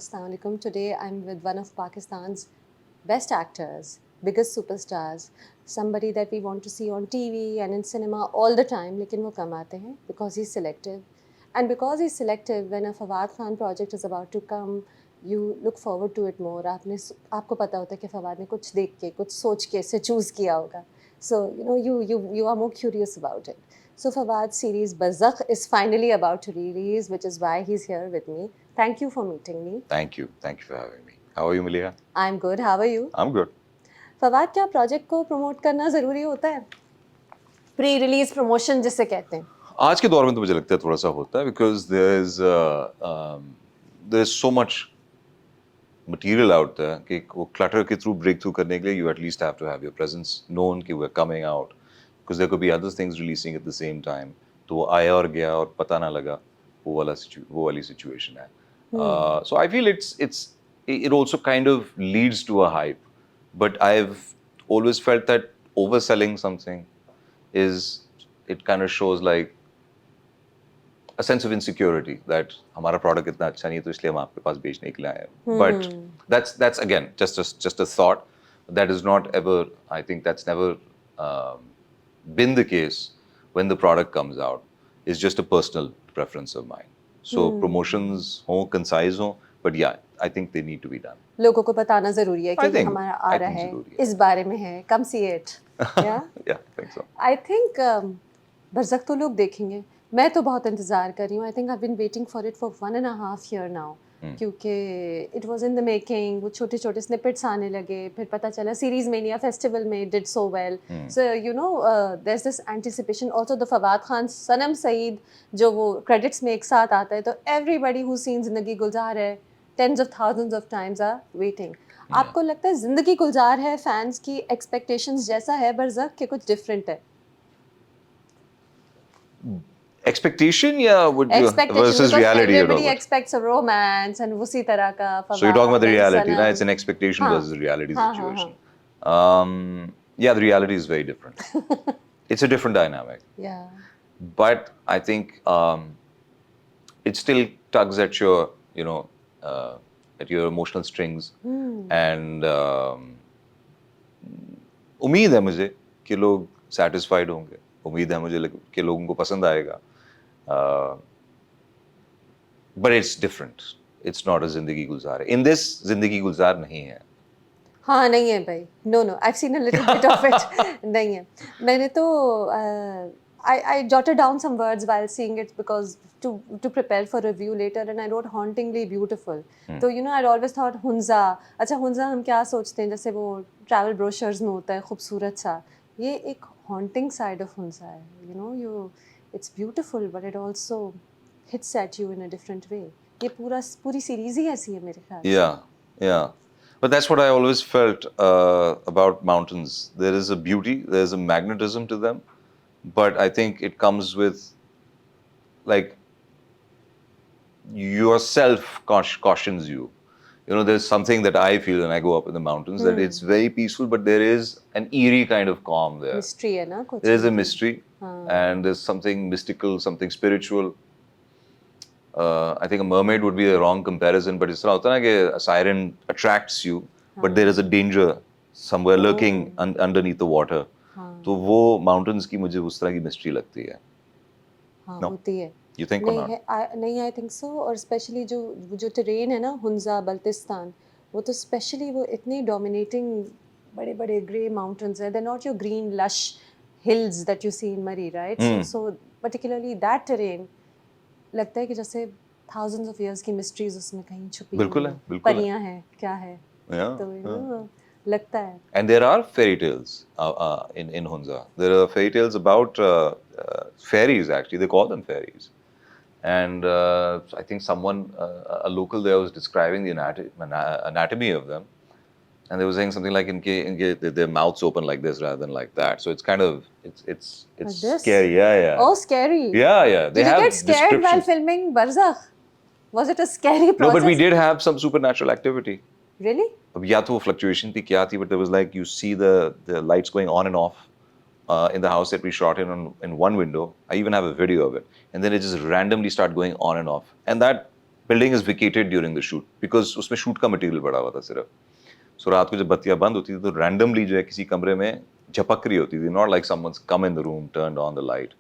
Assalamu alaikum. Today I'm with one of Pakistan's best actors, biggest superstars, somebody that we want to see on TV and in cinema all the time, लेकिन वो कम आते हैं because he's selective. And because he's selective, when a Fawad Khan project is about to come, you look forward to it more. आपको पता होता है कि फवाद ने कुछ देख के, कुछ सोच के इसे choose किया होगा. So, you are more curious about it. So Fawad's series Barzakh is finally about to release, which is why he's here with me. Thank you for meeting me. Thank you. Thank you for having me. How are you, Malia? I'm good. How are you? I'm good. Fawad, क्या project को promote करना ज़रूरी होता है? Pre release promotion जिसे कहते हैं. आज के दौर में तो मुझे लगता है थोड़ा सा होता है because there's so much material out there कि वो clutter के through break through करने के लिए you at least have to have your presence known कि we're coming out because there could be other things releasing at the same time. तो वो आया और गया और पता ना लगा वो वाली situation है. So I feel it also kind of leads to a hype, but I've always felt that overselling something it kind of shows like a sense of insecurity that हमारा product इतना अच्छा नहीं है तो इसलिए हम आपके पास बेचने के लिए आए हैं. But that's again just a thought. That is not ever, I think that's never been the case when the product comes out. It's just a personal preference of mine. So promotions हो, concise हो, but yeah, I think they need to be done. लोगों को बताना ज़रूरी है कि ये हमारा आ I रहा think है, ज़रूरी है. इस बारे में है, come see it. Yeah? Yeah, I think so. I think बरज़ख तो लोग देखेंगे. मैं तो बहुत इंतज़ार कर रही हूँ. I think I've been waiting for it for 1.5 year now. क्योंकि it was in the making, वो छोटे-छोटे snippets आने लगे, फिर पता चला Series Mania Festival में did so well. So there's this anticipation. Also the Fawad Khan, Sanam Saeed, जो वो credits में एक साथ आता है, तो everybody who's seen ज़िंदगी गुलजार है, tens of thousands of times are waiting. आपको लगता है ज़िंदगी गुलजार है फैंस की expectations जैसा है बरज़ख कि कुछ different है? Expectation, yeah, Expectation, versus because reality. everybody expects a romance and उसी तरह का So you're talking about the Fawad and reality, ना? Sanam. It's an expectation हाँ. versus reality हाँ, situation. हाँ, Yeah, the reality is very different. It's a different dynamic. Yeah. But I think it still tugs at your, at your emotional strings. And उम्मीद है मुझे कि लोग satisfied होंगे. उम्मीद है मुझे कि लोगों को पसंद आएगा. But it's different. It's not a जिंदगी गुलजार. In this, जिंदगी गुलजार नहीं है. हाँ नहीं है भाई. No, I've seen a little bit of it. नहीं है. मैंने तो I jotted down some words while seeing it because to prepare for review later, and I wrote hauntingly beautiful. तो I'd always thought Hunza. अच्छा Hunza हम क्या सोचते हैं जैसे वो travel brochures में होता है खूबसूरत सा. ये एक haunting side of Hunza है. It's beautiful, but it also hits at you in a different way. ये पूरी series ही ऐसी है मेरे ख्याल से. Yeah. But that's what I always felt about mountains. There is a beauty, there's a magnetism to them, but I think it comes with like yourself cautions you. There's something that I feel when I go up in the mountains that it's very peaceful, but there is an eerie kind of calm there. Mystery है ना कुछ. There's a mystery, and there's something mystical, something spiritual. I think a mermaid would be a wrong comparison, but it's not like a siren attracts you, but there is a danger somewhere lurking underneath the water. तो वो mountains की मुझे उस तरह की mystery लगती है. हाँ No? होती है. You think or not? नहीं I think so. और especially जो terrain है ना Hunza बल्तिस्तान, वो तो especially वो इतनी dominating बड़े-बड़े grey mountains हैं. They're not your green lush hills that you see in Murree, right? So particularly that terrain लगता है कि जैसे thousands of years की mysteries उसमें कहीं छुपी बिल्कुल है, हैं. बिल्कुल है. परियां हैं, क्या है? Yeah. तो लगता है. And there are fairy tales in Hunza. There are fairy tales about fairies, actually. They call them fairies. And I think a local there was describing the anatomy of them. And they were saying something like their mouths open like this rather than like that. So it's kind of, it's Like this? scary. Yeah. Oh, scary. Yeah. Did you get scared while filming Barzakh? Was it a scary process? No, but we did have some supernatural activity. Really? अब या तो वो fluctuation थी क्या थी, but there was like you see the lights going on and off in the house that we shot in one window. I even have a video of it, and then it just randomly started going on and off, and that building is vacated during the shoot because उसमें shoot का material पड़ा हुआ था सिर्फ. So रात को जब बत्तियां बंद होती थी तो randomly जो है किसी कमरे में झपक रही होती थी. Not like someone's come in the room, turned on the light.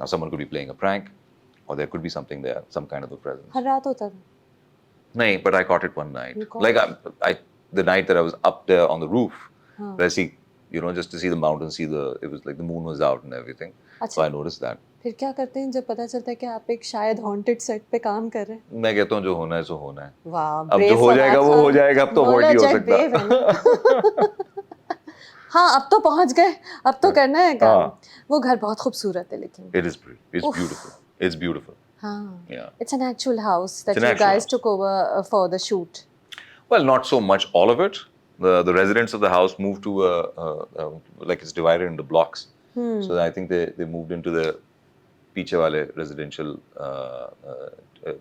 Now someone could be playing a prank, or there could be something there, some kind of a presence. हर रात होता था. No, but I caught it one night. You caught Like the night that I was up there on the roof, where I see, just to see the mountains, it was like the moon was out and everything. So I noticed that. फिर क्या करते हैं जब पता चलता है कि आप एक शायद हॉन्टेड सेट पे काम कर रहे हैं? मैं कहता हूँ जो होना है सो होना है. वाह, अब जो हो जाएगा वो हो जाएगा, अब तो अवॉइड नहीं हो सकता. हाँ, अब तो पहुंच गए, अब तो करना है काम. वो घर बहुत खूबसूरत है लेकिन. It is pretty. It's beautiful. It's beautiful. हाँ. Yeah. It's an actual house that It's an you actual guys house. took over for the shoot. Well, not so much all of it. The residents of the house moved to like it's divided into blocks. So I think they moved into the पीछे वाले residential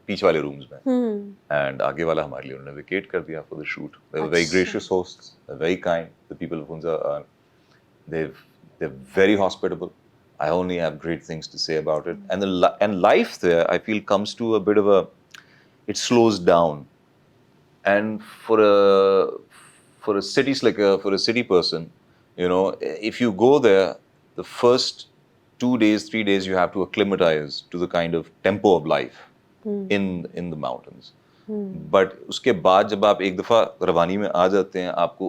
पीछे वाले rooms में. And आगे वाला हमारे लिए उन्होंने vacate कर दिया for the shoot. They were very gracious hosts. They're very kind. The people of Hunza they're very hospitable. I only have great things to say about it. And life there, I feel, comes to a bit of it slows down. And for a city person, if you go there, the first 2 days, 3 days, you have to acclimatize to the kind of tempo of life in the mountains. But उसके बाद जब आप एक दफा रवानी में आ जाते हैं, आपको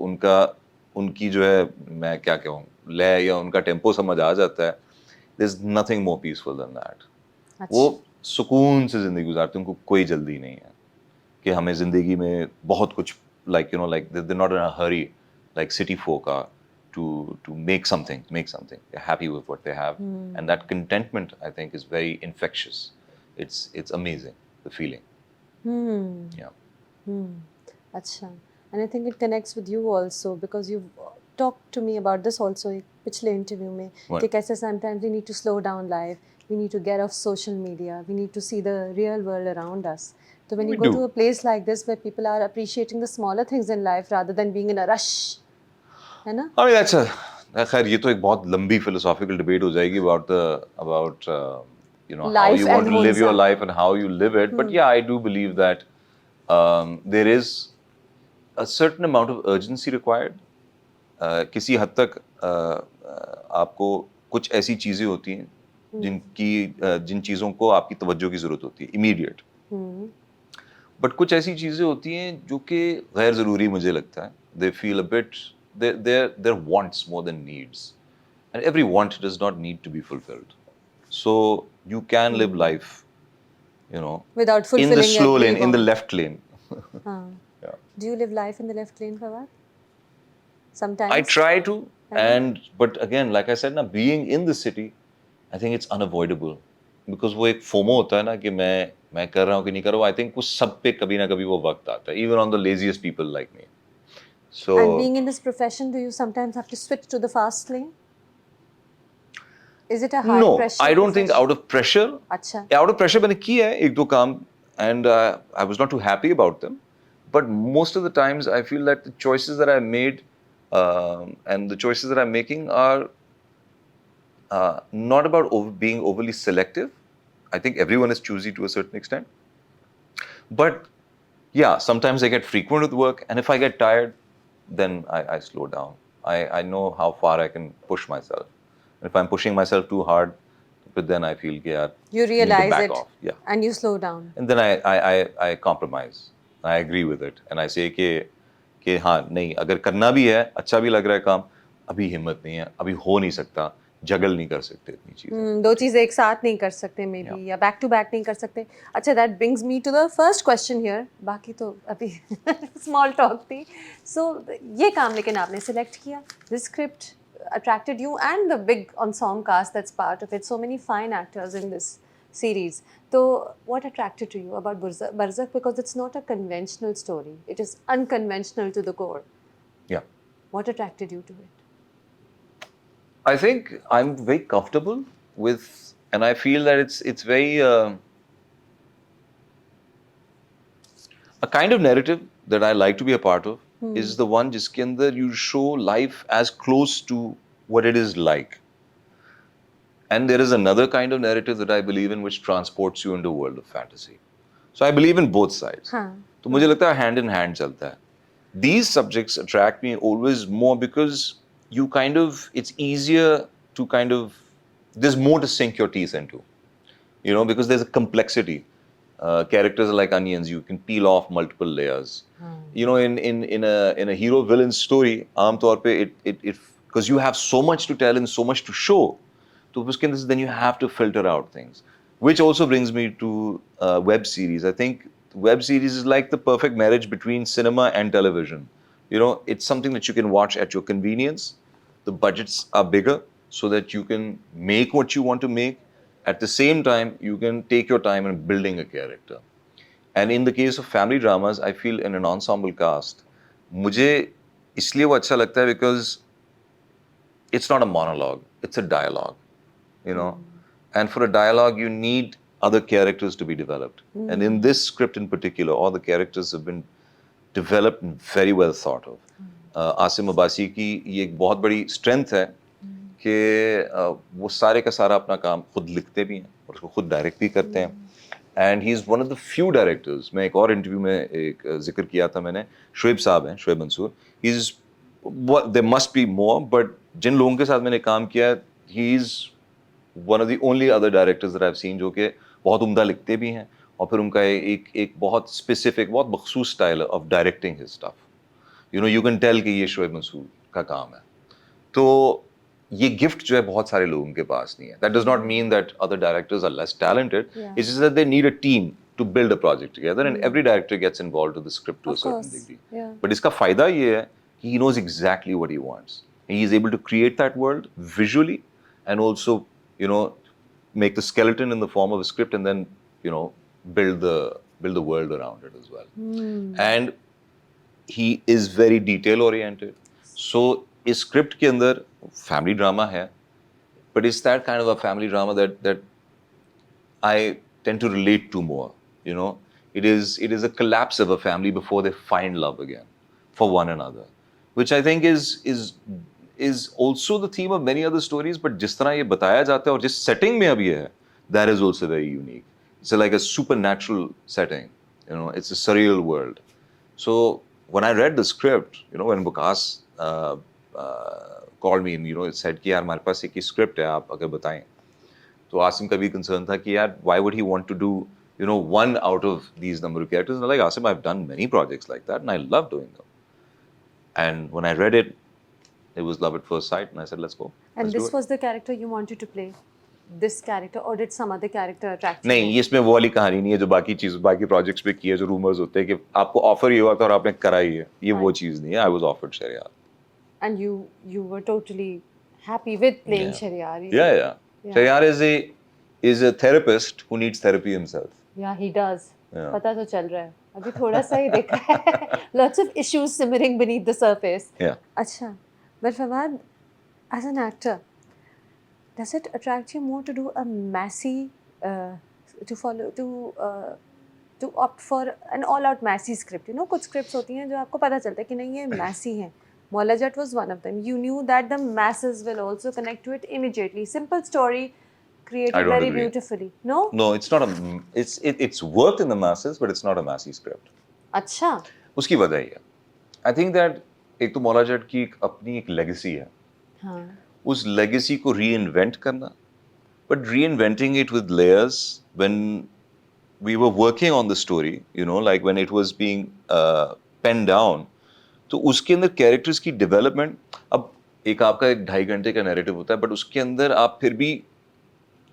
उनकी जो है, मैं क्या कहूँ, लय या उनका टेम्पो समझ आ जाता है. There's nothing more peaceful than that. वो सुकून से जिंदगी गुजारते हैं, उनको कोई जल्दी नहीं है कि हमें जिंदगी में बहुत कुछ like they're not in a hurry like city folk are to make something. They're happy with what they have, and that contentment, I think, is very infectious. It's amazing, the feeling. Yeah. अच्छा. And I think it connects with you also because you've talked to me about this also एक पिछले interview में कि कैसे sometimes we need to slow down life, we need to get off social media, we need to see the real world around us. So when you go to a place like this where people are appreciating the smaller things in life rather than being in a rush, है ना? I mean खैर ये तो एक बहुत लंबी philosophical debate हो जाएगी about how you want to live your life and how you live it. But yeah, I do believe that there is a certain amount of urgency required. किसी हद तक आपको कुछ ऐसी चीजें होती हैं जिन चीजों को आपकी तवज्जो की जरूरत होती है immediate. बट कुछ ऐसी चीजें होती हैं जो कि गैर जरूरी मुझे लगता है. They feel a bit they're wants more than needs, and every want does not need to be fulfilled. So you can live life, without fulfilling in the slow lane, in the want. left lane. Yeah. Do you live life in the left lane, Fawad? Sometimes. I try to, but again, like I said, na, being in the city, I think it's unavoidable because वो एक FOMO होता है ना कि मैं कर रहा हूँ कि नहीं कर रहा हूँ. I think उस सब पे कभी ना कभी वो वक्त आता है, even on the laziest people like me. So. And being in this profession, do you sometimes have to switch to the fast lane? Is it a high pressure? No, I don't think out of pressure. अच्छा. Out of pressure मैंने किया है एक दो काम, and I was not too happy about them. But most of the times, I feel that the choices that I made and the choices that I'm making are not about being overly selective. I think everyone is choosy to a certain extent. But yeah, sometimes I get frequent with work, and if I get tired, then I slow down. I know how far I can push myself. And if I'm pushing myself too hard, but then I feel you realize back it, off. Yeah. and you slow down. And then I compromise. I agree with it, and I say कि हाँ नहीं, अगर करना भी है, अच्छा भी लग रहा है काम, अभी हिम्मत नहीं है, अभी हो नहीं सकता, जगल नहीं कर सकते इतनी चीजें. दो चीजें एक साथ नहीं कर सकते मे बी, या बैक टू बैक नहीं कर सकते. अच्छा, that brings me to the first question here. बाकी तो अभी स्मॉल टॉक थी. सो ये काम लेकिन आपने सिलेक्ट किया, this script attracted you and the big ensemble cast that's part of it, so many fine actors in this series. So what attracted to you about Barzakh? Because it's not a conventional story, it is unconventional to the core. Yeah. What attracted you to it? I think I'm very comfortable with, and I feel that it's very a kind of narrative that I like to be a part of is the one jiske andar you show life as close to what it is like. And there is another kind of narrative that I believe in which transports you into a world of fantasy. So I believe in both sides. हाँ. तो मुझे लगता है hand in hand चलता है. These subjects attract me always more because you kind of, it's easier to kind of, there's more to sink your teeth into, you know, because there's a complexity. Characters are like onions, you can peel off multiple layers. You know, in a hero villain story, आमतौर पे it because you have so much to tell and so much to show, तो उसके अंदर से then you have to filter out things, which also brings me to web series. I think web series is like the perfect marriage between cinema and television. You know, it's something that you can watch at your convenience. The budgets are bigger so that you can make what you want to make. At the same time, you can take your time in building a character. And in the case of family dramas, I feel in an ensemble cast, मुझे इसलिए वो अच्छा लगता है because it's not a monologue, it's a dialogue, you know. And for a dialogue, you need other characters to be developed. And in this script in particular, all the characters have been developed and very well thought of. Asim Abbasi की ये एक बहुत बड़ी strength है कि वो सारे का सारा अपना काम खुद लिखते भी हैं और उसको खुद डायरेक्ट भी करते हैं. And he is one of the few directors. मैं एक और इंटरव्यू में एक जिक्र किया था मैंने, शुएब साहब हैं, Shoaib Mansoor. He is, there must be more, but जिन लोगों के साथ मैंने काम किया, he is one of the only other directors that I have seen जो कि बहुत उम्दा लिखते भी हैं और फिर उनका एक बहुत स्पेसिफिक, बहुत मखसूस style of directing his stuff. You know, you can tell कि ये शुएब मंसूर का काम है. तो ये गिफ्ट जो है बहुत सारे लोगों के पास नहीं है. That does not mean that other directors are less talented. It's just that they need a team to build a project together, and every director gets involved with the script to a certain degree. But इसका फायदा ये है कि he knows exactly what he wants. He is able to create that world visually and also, you know, make the skeleton in the form of a script and then, you know, build the world around it as well. And he is very detail oriented. So इस script के अंदर family drama है, but it's that kind of a family drama that I tend to relate to more. You know, it is a collapse of a family before they find love again for one another, which I think is also the theme of many other stories. But जिस तरह ये बताया जाता है और जिस setting में अब ये है, that is also very unique. It's like a supernatural setting. You know, it's a surreal world. So when I read the script, you know, when Bukas called me and, you know, it said कि यार हमारे पास एक script है, आप अगर बताएं. तो आसिम का भी कंसर्न था कि यार why would he want to do, you know, one out of these number of characters? And I'm like, Asim, I've done many projects like that and I love doing them. And when I read it, it was love at first sight and I said, let's go. And this was the character you wanted to play? This character, or did some other character attract you? नहीं, इसमें वो वाली कहानी नहीं है जो बाकी projects पे की है, जो रूमर्स होते हैं कि आपको ऑफर ये हुआ था और आपने करा ही है. ये वो चीज़ नहीं है. I was offered Shahryar. And you were totally happy with playing Shahryar? Yeah. Shahryar is a therapist who needs therapy himself. Yeah, he does. पता तो चल रहा है. अभी थोड़ा सा ही देखा है. Lots of issues simmering beneath the surface. Yeah. अच्छा, but Fawad, as an actor, does it attract you more to do a massy, to opt for an all-out massy script? You know, कुछ scripts होती हैं जो आपको पता चलता है कि नहीं ये massy हैं. Mola Jat was one of them. You knew that the masses will also connect to it immediately. Simple story, created very agree. beautifully. No? No, it's not it's worked in the masses, but it's not a massy script. अच्छा. उसकी वजह ही है. I think that एक तो मौला जट की अपनी एक legacy है. हाँ. उस लेगेसी को रीइन्वेंट करना, but reinventing it with layers. When we were working on the story, you know, like when it was being penned down, तो उसके अंदर कैरेक्टर्स की डेवलपमेंट, अब एक आपका 2.5 घंटे का नैरेटिव होता है, बट उसके अंदर आप फिर भी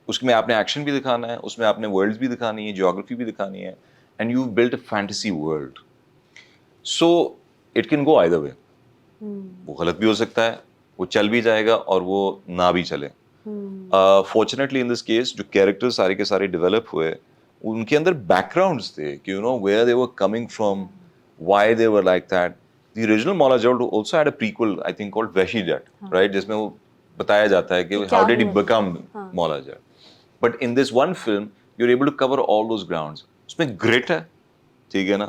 उसमें आपने एक्शन भी दिखाना है, उसमें आपने वर्ल्ड्स भी दिखानी है, जियोग्राफी भी दिखानी है, and you built a fantasy world. So it can go either way. वो गलत भी हो सकता है, वो चल भी जाएगा और वो ना भी चले. फॉर्चुनेटली इन दिस केस जो कैरेक्टर्स सारे के सारे डेवलप हुए, उनके अंदर बैकग्राउंड्स थे कि you know where they were coming from, why they were like that. The original Mola Jat also had a prequel, I think, called Veshi Jat, right? जिसमें वो बताया जाता है कि how did he become Mola Jat. But in this one film, you're able to cover all those grounds. उसमें grit है, ठीक है ना?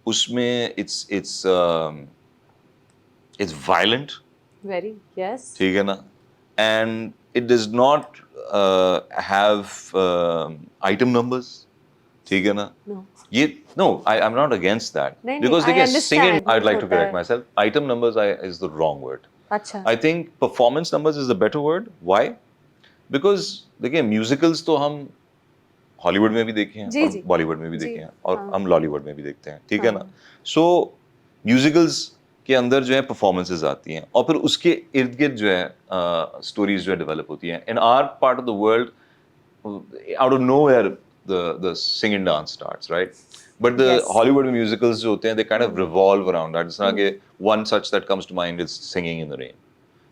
उसमें it's violent. Very, yes. ठीक है ना? And it does not have item numbers. ठीक है ना? No. ये no, I'm not against that. नहीं, Because I देखिए understand singing, I'd like to होता correct है। myself. Item numbers is the wrong word. अच्छा। I think performance numbers is the better word. Why? Because देखिए musicals तो हम Hollywood में भी देखे हैं जी, और जी। बॉलीवुड में भी जी, देखे हैं और हाँ। हम लॉलीवुड में भी देखते हैं, ठीक है ना? हाँ। सो म्यूजिकल्स के अंदर जो है परफॉर्मेंसेस आती हैं और फिर उसके इर्द गिर्द जो है स्टोरीज जो है डेवलप होती हैं in our part of the world out of nowhere the sing and dance starts, right? But the Yes. Hollywood musicals जो होते हैं they kind of revolve around that. जिस तरह के one such that comes to mind is Singing in the Rain.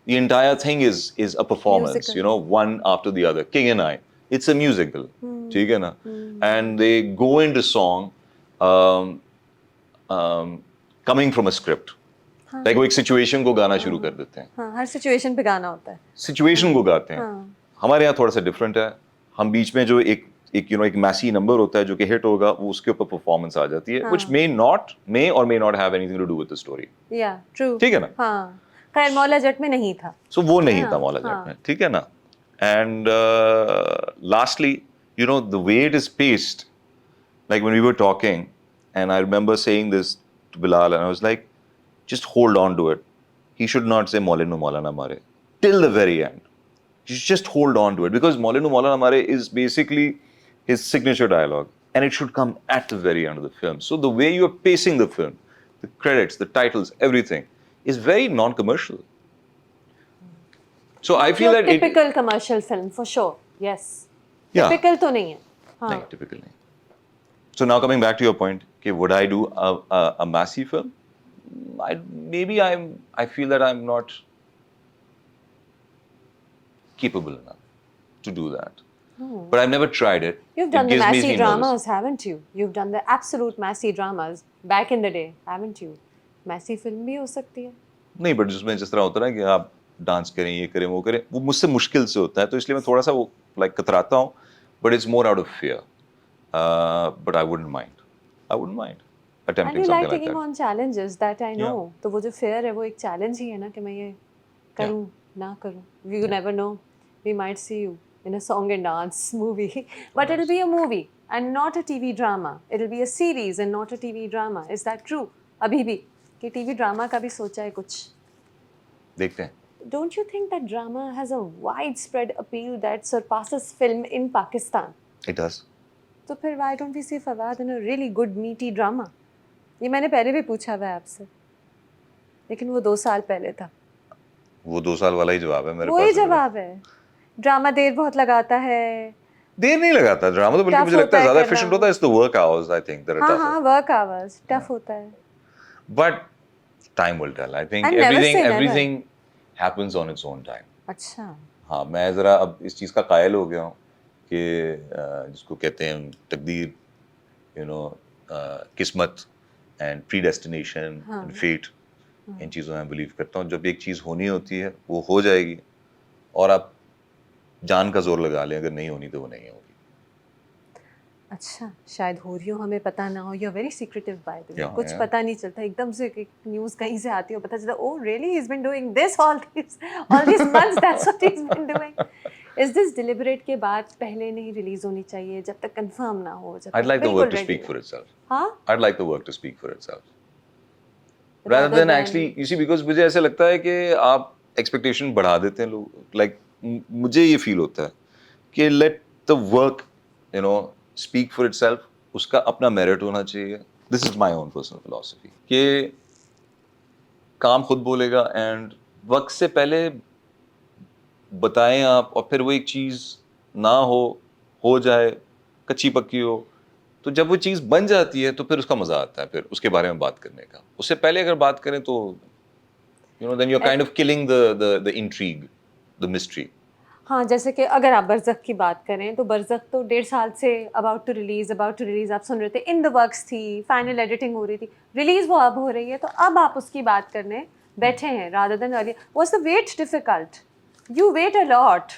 The entire thing is a performance, Musical. you know, one after the other. King and I, it's a musical, ठीक है ना? And they go into song um, coming from a script. Like वो एक situation को गाना शुरू कर देते हैं. हाँ, हर सिचुएशन पे गाना होता है। सिचुएशन को गाते हैं हाँ। हमारे यहाँ थोड़ा सा डिफरेंट है हम बीच में जो एक मैसी नंबर होता है जो कि हिट होगा वो उसके ऊपर परफॉर्मेंस आ जाती है which may not have anything to do with the story या ट्रू। ठीक है ना हाँ, खैर मौला जट में नहीं था। सो वो नहीं हाँ, था मौला हाँ। जट में ठीक है ना and lastly you know the way it is paced like when we were talking and I remember saying this to Bilal and I was like just hold on to it he should not say Maulana Maulana Mare till the very end just hold on to it because Maulana Maulana Mare is basically his signature dialogue and it should come at the very end of the film so the way you are pacing the film the credits the titles everything is very non-commercial so I feel that typical commercial film for sure. Yes. Yeah. Typical तो नहीं है। हाँ। नहीं typical नहीं So now coming back to your point, okay, would I do a massy film? I feel that I'm not capable enough to do that. But I've never tried it. You've It done the gives me massy nervous. dramas, haven't you? You've done the absolute massy dramas back in the day, haven't you? Massy film भी हो सकती है। नहीं but जिसमें जिस तरह होता है ना कि आप डांस करें ये करें वो करें वो मुझसे मुश्किल से होता है तो इसलिए मैं थोड़ा सा वो like कतराता हूँ but it's more out of fear. But I wouldn't mind. I wouldn't mind And attempting you something like like taking that. on challenges that I know. Yeah. तो वो जो fear है वो एक challenge ही है ना कि मैं ये करूँ ना करूँ. You never know. We might see you in a song and dance movie, but it'll be a movie and not a TV drama. It'll be a series and not a TV drama. Is that true? अभी भी कि TV drama का भी सोचा है कुछ. देखते हैं. Don't you think that drama has a widespread appeal that surpasses film in Pakistan? It does. तो फिर why don't we see Fawad in a really good meaty drama? ये मैंने पहले भी पूछा हुआ है आपसे, लेकिन वो 2 साल पहले था। वो 2 साल वाला ही जवाब है मेरे पास. वही जवाब है। ड्रामा देर बहुत लगाता है। देर नहीं लगाता ड्रामा तो बल्कि मुझे लगता है ज्यादा एफिशिएंट होता है it's the work hours I think that are tough. हाँ, वर्क आवर्स टफ होता है। But time will tell I think And never say never. Everything happens on its own time. अच्छा। हाँ मैं जरा अब इस चीज का कायल हो गया हूँ कि जिसको कहते हैं तकदीर यू नो किस्मत एंड प्रीडेस्टिनेशन एंड फेट इन चीज़ों में बिलीव करता हूँ. जब एक चीज़ होनी होती है वो हो जाएगी और आप जान का जोर लगा लें अगर नहीं होनी तो वो नहीं होगी. अच्छा, शायद हो रही हो हमें पता ना हो. You are very secretive by the way. Yeah, कुछ yeah. पता नहीं चलता, एकदम से एक न्यूज़ कहीं से आती है, पता चलता oh really he is been doing this all this months that's what he is been doing. Is this deliberate के बाद पहले नहीं रिलीज होनी चाहिए जब तक कंफर्म ना हो? जब I'd तक like the बिल्कुल work to ready speak हो. for itself. हाँ? I'd like the work to speak for itself. Rather than actually you see because मुझे ऐसा लगता है कि आप expectation बढ़ा देते हैं लोग like मुझे ये feel होता है कि let the work you know speak for itself. उसका अपना merit होना चाहिए. This is my own personal philosophy कि काम खुद बोलेगा and वक्त से पहले बताएं आप और फिर वो एक चीज़ ना हो जाए कच्ची पक्की हो तो जब वो चीज़ बन जाती है तो फिर उसका मज़ा आता है फिर उसके बारे में बात करने का. उससे पहले अगर बात करें तो you know then you're kind of killing the intrigue, the mystery. हाँ, जैसे कि अगर आप बरज़ख की बात करें तो बरज़ख तो 1.5 साल से अबाउट टू रिलीज़ आप सुन रहे थे, इन द वर्क्स थी, फाइनल एडिटिंग हो रही थी, रिलीज़ वो अब हो रही है, तो अब आप उसकी बात करने बैठे हैं rather than earlier. Was the weight difficult? You weight a lot.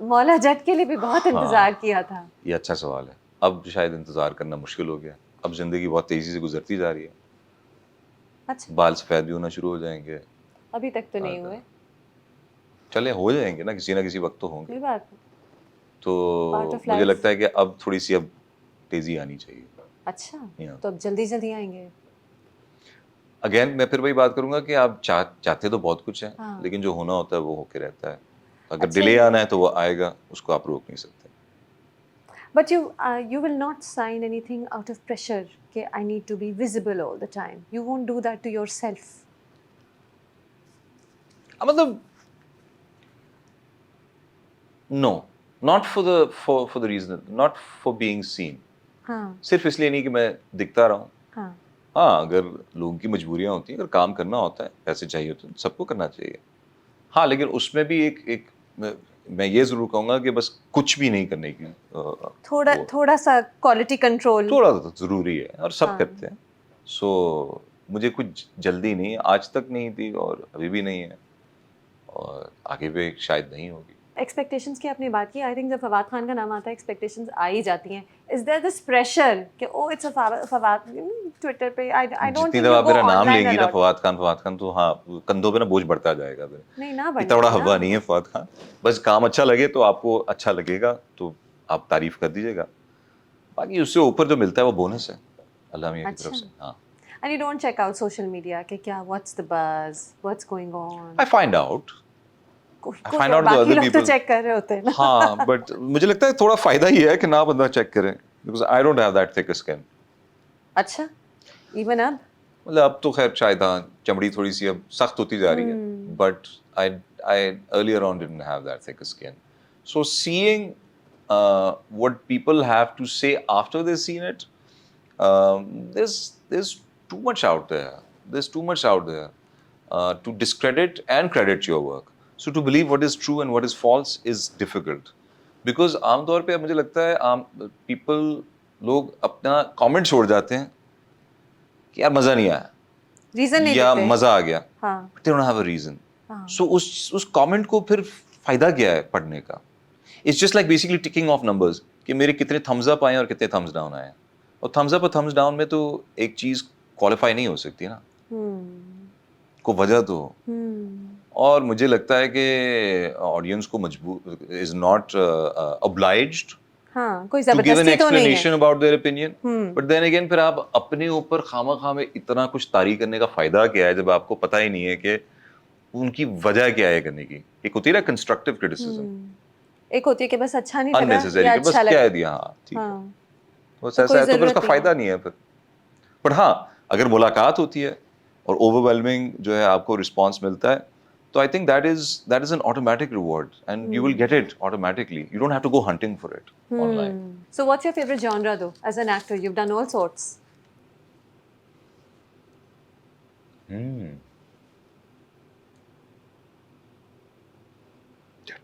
Maula Jatt के लिए भी बहुत इंतज़ार किया था. ये अच्छा सवाल है. अब शायद इंतज़ार करना मुश्किल हो गया. अब ज़िंदगी बहुत तेज़ी से गुजरती जा रही है. अच्छा, बाल सफ़ेद भी होना शुरू हो जाएंगे. अभी तक तो नहीं हुए. चले हो जाएंगे ना किसी वक्त तो होंगे. कोई बात नहीं. तो Part of मुझे life. लगता है कि अब थोड़ी सी अब तेजी आनी चाहिए। अच्छा, Yeah. तो अब जल्दी आएंगे। अगेन मैं फिर वही बात करूंगा कि आप चाहते तो बहुत कुछ है, हाँ। लेकिन जो होना होता है वो होके रहता है। अगर अच्छा, डिले आना है तो वो आएगा, उसको आप रोक नहीं सकते। but you will not sign anything out of pressure कि I need to be visible all the time. You won't do that to yourself. मतलब no, not for the reason, not for being seen. हाँ, सिर्फ इसलिए नहीं कि मैं दिखता रहा हूँ। हाँ, हाँ, अगर लोगों की मजबूरियां होती हैं, अगर काम करना होता है, पैसे चाहिए होते हैं, सबको करना चाहिए। हाँ, लेकिन उसमें भी एक एक मैं ये ज़रूर कहूँगा कि बस कुछ भी नहीं करने की वो थोड़ा सा क्वालिटी कंट्रोल। थोड़ा तो ज़रूरी है और सब हाँ, करते हैं। सो मुझे कुछ जल्दी नहीं है, आज तक नहीं थी और अभी भी नहीं है और आगे भी शायद नहीं होगी। एक्सपेक्टेशंस की आपने बात की। आई थिंक जब फवाद खान का नाम आता है एक्सपेक्टेशंस आ ही जाती हैं। इज देयर दिस प्रेशर कि oh it's a Fawad Twitter पे आई डोंट जितनी थिंक दफ़ा यू आप गो मेरा नाम ऑनलाइन अ लेंगी ना लॉट। फवाद खान तो हाँ, कंधों पे ना बोझ बढ़ता जाएगा फिर। नहीं ना इतना बड़ा बढ़ने हवा ना। नहीं है फवाद खान। बस काम अच्छा लगे तो आपको अच्छा लगेगा तो आप तारीफ कर दीजिएगा। बाकी उससे ऊपर जो मिलता है वो बोनस है अल्लाह मियाँ की तरफ अच्छा, से। हाँ, and you don't check out social media कि क्या what's the buzz, what's going on. I find out कोई आई कोई फाइंड और आउट द बाकी अदर लोग तो पीपल। चेक कर रहे होते हैं ना। हाँ, बट मुझे लगता है थोड़ा फायदा ही है कि ना बंदा चेक करे, because I don't have that thick skin. अच्छा, इवन अब। मतलब अब तो खैर शायद हाँ, चमड़ी थोड़ी सी अब सख्त होती जा रही है, but I I earlier on didn't have that thick skin. So seeing what people have to say after they've seen it, there's too much out there. There's too much out there to discredit and credit your work. So to believe what is true and what is false is difficult. Because आमतौर पे मुझे लगता है people लोग अपना comment छोड़ जाते हैं कि यार मज़ा नहीं आया रीजन नहीं या देते। मज़ा आ गया, हाँ, but they don't have a reason. हाँ, So उस comment को फिर फायदा क्या है पढ़ने का? It's just like basically ticking off numbers कि मेरे कितने thumbs up आए और कितने thumbs down आए। और thumbs up और thumbs down में तो एक चीज़ qualify नहीं हो सकती ना, को वजह तो हो। और मुझे लगता है कि ऑडियंस को मजबूर is not obliged हाँ, कोई to give an जबरदस्ती तो नहीं है। explanation about their opinion. But then again फिर आप अपने ऊपर खामखा में इतना कुछ तारी करने का फायदा क्या है जब आपको पता ही नहीं है कि उनकी वजह क्या है करने की। एक होती है ना कंस्ट्रक्टिव क्रिटिसिज्म, एक होती है कि बस अच्छा नहीं लगा अननेसेसरी या कि बस अच्छा क्या लगा। है दिया, हाँ ठीक है, हाँ, बस तो ऐसा कोई है तो फिर जरूरत उसका नहीं फायदा है। नहीं है फिर। बट हाँ, अगर मुलाकात होती है और ओवरवेलमिंग जो है आपको रिस्पॉन्स मिलता है तो I think that is an automatic reward and you will get it automatically, you don't have to go hunting for it online. So what's your favorite genre though? As an actor, you've done all sorts.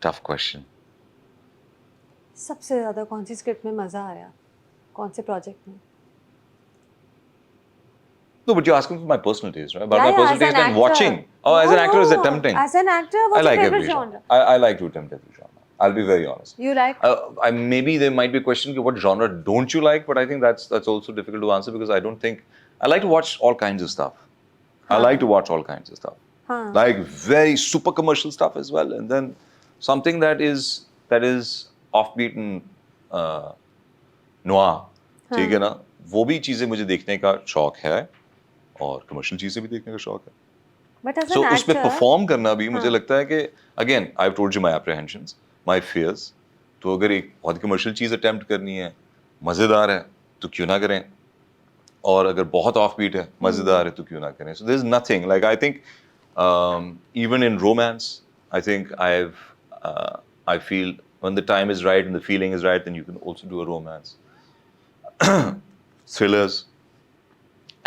Tough question. सबसे ज्यादा कौन सी script में मजा आया? कौन से project में? No, but you're asking for my personal taste, right? About Yeah, my yeah, personal as an taste, like actor. watching. Oh, as No, an actor, is it no. tempting? As an actor, I what's your like favorite every genre? I like to attempt every genre. I'll be very honest. You like? Maybe there might be a question, what genre don't you like? But I think that's also difficult to answer because I don't think I like to watch all kinds of stuff. I like to watch all kinds of stuff. हाँ. Like very super commercial stuff as well, and then something that is offbeat and noir. ठीक है ना? वो भी चीजें मुझे देखने का शौक है और कमर्शियल चीजें भी देखने का शौक है। But as सो an उसमें actor, परफॉर्म करना भी मुझे हाँ. लगता है कि again I told you my apprehensions, my fears. तो अगर एक बहुत कमर्शियल चीज अटेम्प्ट करनी है, मजेदार है तो क्यों ना करें, और अगर बहुत ऑफ बीट है, मजेदार है तो क्यों ना करें। So there is nothing like I think even in romance I think I feel when the time is right and the feeling is right, then you can also do a romance. Thrillers,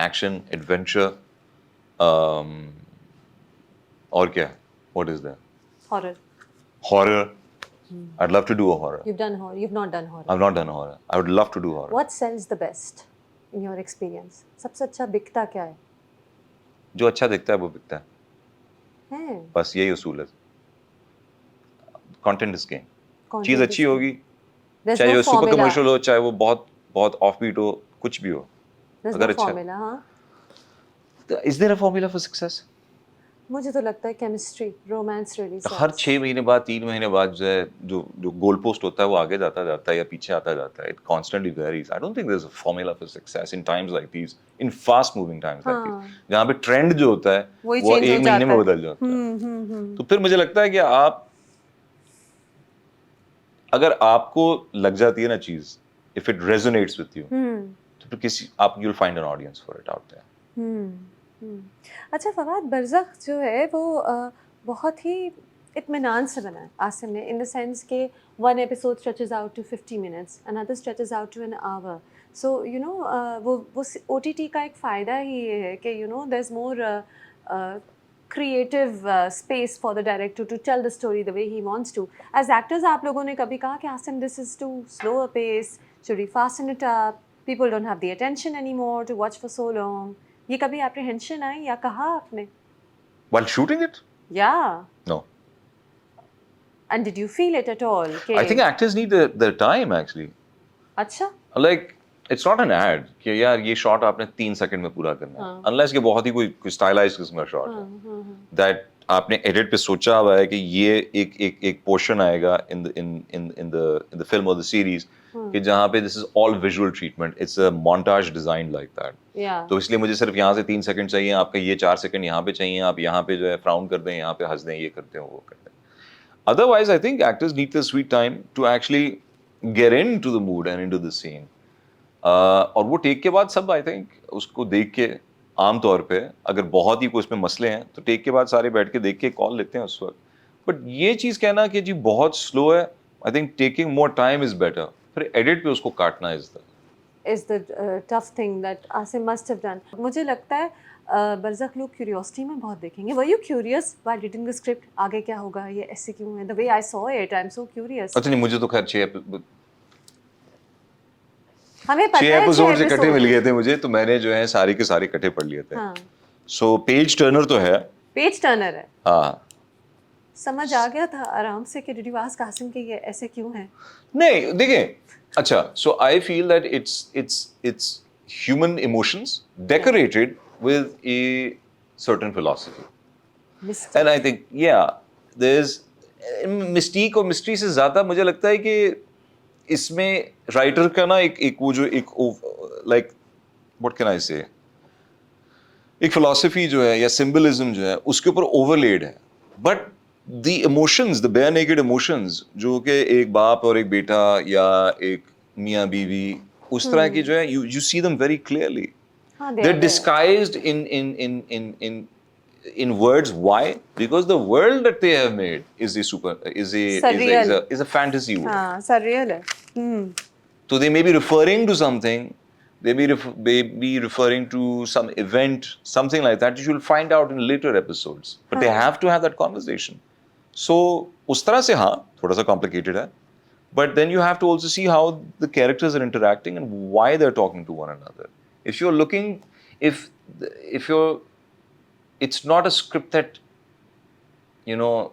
action, adventure, um, और क्या? What is there? horror. Horror. I'd love to do a horror. You've done horror. You've not done horror. I've not done horror. I would love to do horror. What sells the best in your experience? सबसे अच्छा बिकता क्या है? जो अच्छा दिखता है वो बिकता है, हैं? बस यही उसूल है। Content is king. Content चीज is अच्छी king. होगी, There's चाहे no वो सुपर formula. कमर्शियल हो, चाहे वो बहुत बहुत ऑफबीट हो, कुछ भी हो, There's अगर no अच्छा formula, हाँ? is there a formula for success? मुझे तो लगता है केमिस्ट्री, रोमांस रियली हर 6 महीने बाद 3 महीने बाद जो है जो गोल पोस्ट होता है वो आगे जाता जाता है या पीछे आता जाता है. It constantly varies. I don't think there is a formula for success in times like these, in fast moving times like हाँ, दीज, जहाँ पे ट्रेंड जो होता है वही वो चेंज हो 1 महीने जाता में है। बदल जाता है. तो फिर मुझे लगता है कि आप अगर आपको लग जाती है ना चीज, if it resonates with you, तो फिर किसी आप you will find an audience for it out there. अच्छा फवाद, बरज़ख जो है वो बहुत ही इत्मीनान से बना है आसिम ने, इन द सेंस के one episode stretches out to 50 minutes, another stretches out to an hour. So you know वो OTT का एक फ़ायदा ही ये है कि you know there is more creative space for the director to tell the story the way he wants to. As actors, आप लोगों ने कभी कहा कि Asim, this is too slow a pace, should we fasten it up? People don't have the attention anymore to watch for so long. ये कभी apprehension आई या कहा आपने? While shooting it? Yeah. No. And did you feel it at all? I think actors need the time actually. अच्छा. Like it's not an ad कि यार ये shot आपने 3 सेकंड में पूरा करना है. Unless कि बहुत ही कोई स्टाइलाइज्ड किस्म का शॉट है. That आपने एडिट पे सोचा हुआ है कि ये एक पोर्शन आएगा in the film or the series कि जहाँ पे this is all visual treatment. It's a montage designed like that. Yeah. तो इसलिए मुझे सिर्फ यहाँ से 3 सेकंड चाहिए, आपका ये 4 सेकंड यहाँ पे चाहिए, आप यहाँ पे जो है फ्राउन कर दें, यहाँ पे हंस दें, ये करते हैं, वो करते हैं. Otherwise, I think actors need the sweet time to actually get into the mood and into the scene. और वो टेक के बाद सब आई थिंक उसको देख के आम तौर पे अगर बहुत ही कोई उसमें मसले हैं तो टेक के बाद सारे बैठ के देख के कॉल लेते हैं उस वक्त. बट ये चीज़ कहना कि जी बहुत स्लो है, I think taking more time is better. फिर एडिट पे उसको काटना is the tough thing that Asim must have done. मुझे लगता है बरज़ख लोग क्यूरियोसिटी में बहुत देखेंगे. Were you curious while reading the script? आगे क्या होगा, ये ऐसे क्यों है? The way I saw it, I'm so curious. अच्छा नहीं, मुझे तो खैर 6 हमें पता है एपिसोड इकट्ठे मिल गए थे मुझे, तो मैंने जो है सारे के सारे इकट्ठे पढ़ लिए थे. हाँ. सो पेज टर्नर तो है. पेज टर्नर है. हाँ. समझ आ गया था आराम से कि डिड यू आस्क आसिम कि ये ऐसे क्यों है? नहीं देखिए, अच्छा, so I feel that it's human emotions decorated with a certain philosophy. Mystique. And I think there's mystique और mystery से ज्यादा मुझे लगता है कि इसमें राइटर का ना एक वो जो एक like what can I say, एक philosophy जो है या symbolism जो है उसके ऊपर overlaid है. But the emotions, the bare naked emotions जो कि एक बाप और एक बेटा या एक मियाँ बीवी उस तरह की जो है you see them very clearly. हाँ, They're disguised in words. Why? Because the world that they have made is a fantasy world. हाँ, surreal है. So they may be referring to something, they may be referring to some event, something like that, which you'll find out in later episodes. But they have to have that conversation. So उस तरह से हाँ, थोड़ा सा complicated है. But then you have to also see how the characters are interacting and why they're talking to one another. If you're looking, if you're, it's not a script that, you know,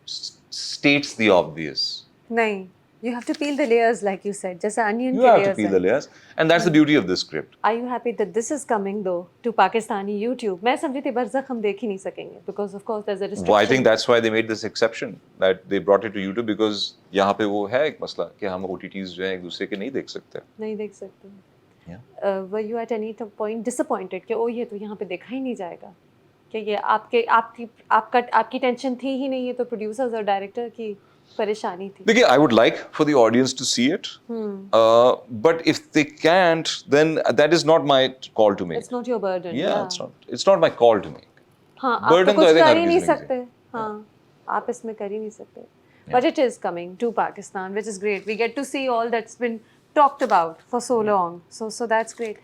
states the obvious. नहीं, you have to peel the layers like you said, जैसे onion You के have to layers peel हैं. the layers, and that's the beauty of this script. Are you happy that this is coming though to Pakistani YouTube? मैं समझी थी बरज़ख हम देख ही नहीं सकेंगे because of course there's a restriction. Well, I think that's why they made this exception, that they brought it to YouTube, because यहाँ पे वो है एक मसला कि हम OTTs जो हैं एक दूसरे के नहीं देख सकते. नहीं देख सकते. Yeah. Were you at any point disappointed कि ओ ये तो यहाँ पे देखा ही नहीं जाएगा, कि ये आपकी टेंशन थी ही नहीं, ये तो प्रोड्यूसर्स और डायरेक्टर की परेशानी थी? देखिए, I would like for the audience to see it, but if they can't, then that is not my call to make. It's not your burden. Yeah, it's not my call to make. हाँ, आप तो Burden कुछ तो I think कर हर ही किसी नहीं में सकते. हाँ, आप इसमें कर ही नहीं सकते. But it is coming to Pakistan, which is great. We get to see all that's been talked about for so long. So that's great.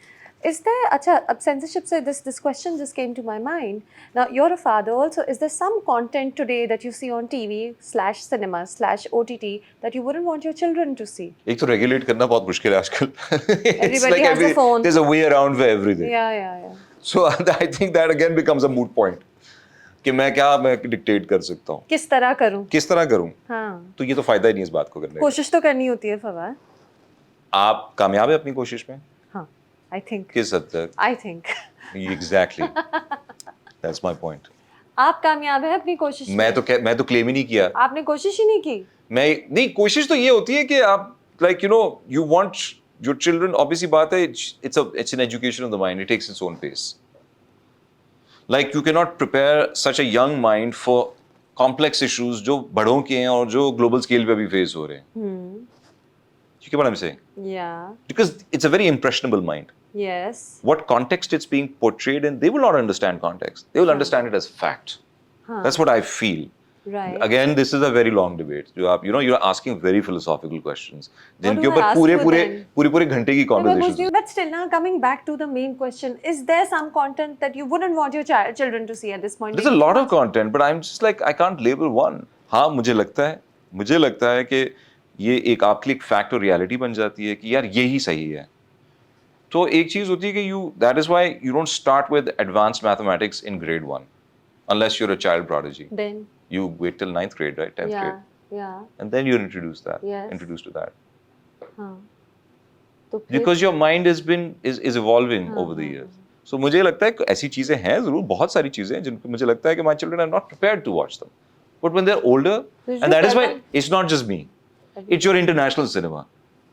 Is there, अच्छा, अब censorship से this question just came to my mind. Now you're a father also. Is there some content today that you see on TV/cinema/OTT that you wouldn't want your children to see? एक तो regulate करना बहुत मुश्किल है आजकल. Everybody has a phone. There's a way around for everything. Yeah. So I think that again becomes a moot point. कि मैं dictate कर सकता हूँ, किस तरह करूँ? हाँ. तो ये तो फायदा ही नहीं इस बात को करने का. कोशिश तो करनी होती है फवाद. आप कामयाब है अपनी कोशिश में? हाँ, I think. किस हद तक? I think. Exactly. That's my point. आप कामयाब है अपनी कोशिश में। मैं तो क्लेम ही नहीं किया। आपने कोशिश ही नहीं की। मैं नहीं, कोशिश तो ये होती है कि आप like you want your children, obviously बात है, it's an education of the mind, it takes its own pace. Like you can not prepare such a young mind for complex issues जो बड़ों के हैं और जो ग्लोबल स्केल पे भी फेस हो रहे हैं। You get what I'm saying? Yeah. Because it's a very impressionable mind. Yes. What context it's being portrayed in, they will not understand context. They will understand it as fact. That's what I feel. Right. Again, this is a very long debate. You're asking very philosophical questions. What जिनके do I ऊपर ask you then? पूरे घंटे की No, but conversations. but still, now coming back to the main question, is there some content that you wouldn't want your children to see at this point? There's a lot of content, but I'm just like, I can't label one. हाँ, मुझे लगता है कि ये एक आपके लिए fact और रियलिटी बन जाती है कि यार यही सही है। तो एक चीज होती है कि that is why you don't start with advanced mathematics in grade 1 unless you're a child prodigy. Then You wait till 9th grade, right? 10th grade. yeah. And then you're introduced Yes. to that. हाँ. तो फिर Because your mind is evolving over the years. So मुझे लगता है कि ऐसी चीजें हैं जरूर, बहुत सारी चीजें हैं जिनको मुझे लगता है कि my children are not prepared to watch them. But when they're older, and that is why it's not just me. It's your international cinema.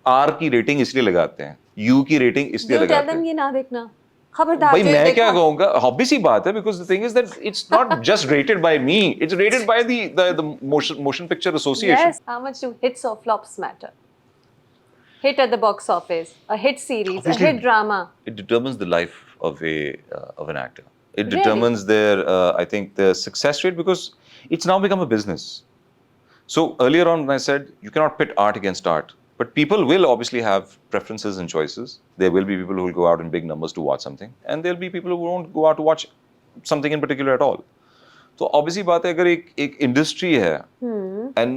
R की रेटिंग इसलिए लगाते हैं, U की रेटिंग इसलिए you tell लगाते them हैं। ये ना देखना, खबरदार भाई जो ये मैं क्या देखा। कहूँगा, हॉबी सी बात है, because the thing is that it's not just rated by me, it's rated by the motion picture association. Yes. How much do hits or flops matter? Hit at the box office, a hit series, Obviously, a hit drama. It determines the life of an actor. It Really? determines their I think their success rate, because it's now become a business. So earlier on when I said you cannot pit art against art, but people will obviously have preferences and choices. There will be people who will go out in big numbers to watch something, and there'll be people who won't go out to watch something in particular at all. तो obviously बात है, अगर एक industry है, and